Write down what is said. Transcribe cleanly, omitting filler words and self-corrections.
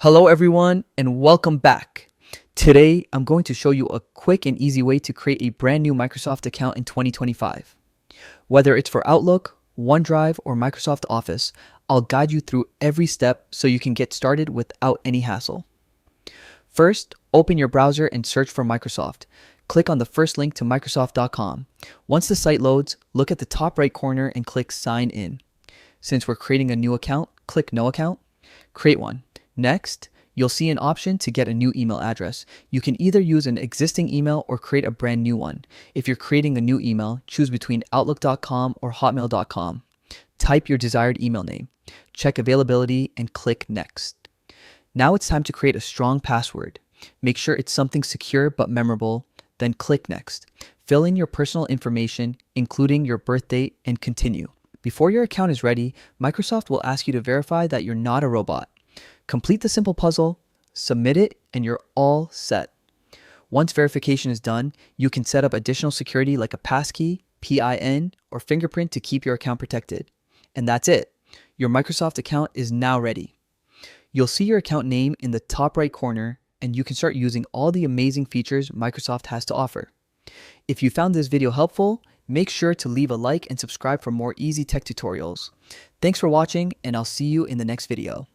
Hello everyone and welcome back. Today I'm going to show you a quick and easy way to create a brand new Microsoft account in 2025. Whether it's for Outlook, OneDrive, or Microsoft Office, I'll guide you through every step so you can get started without any hassle. First, open your browser and search for Microsoft. Click on the first link to Microsoft.com. Once the site loads, look at the top right corner and click Sign In. Since we're creating a new account, click No Account. Create one. Next, you'll see an option to get a new email address. You can either use an existing email or create a brand new one. If you're creating a new email, choose between Outlook.com or Hotmail.com. Type your desired email name. Check availability and click Next. Now it's time to create a strong password. Make sure it's something secure but memorable, then click Next. Fill in your personal information, including your birth date, and continue. Before your account is ready, Microsoft will ask you to verify that you're not a robot. Complete the simple puzzle, submit it, and you're all set. Once verification is done, you can set up additional security like a passkey, PIN, or fingerprint to keep your account protected. And that's it. Your Microsoft account is now ready. You'll see your account name in the top right corner, and you can start using all the amazing features Microsoft has to offer. If you found this video helpful, make sure to leave a like and subscribe for more easy tech tutorials. Thanks for watching, and I'll see you in the next video.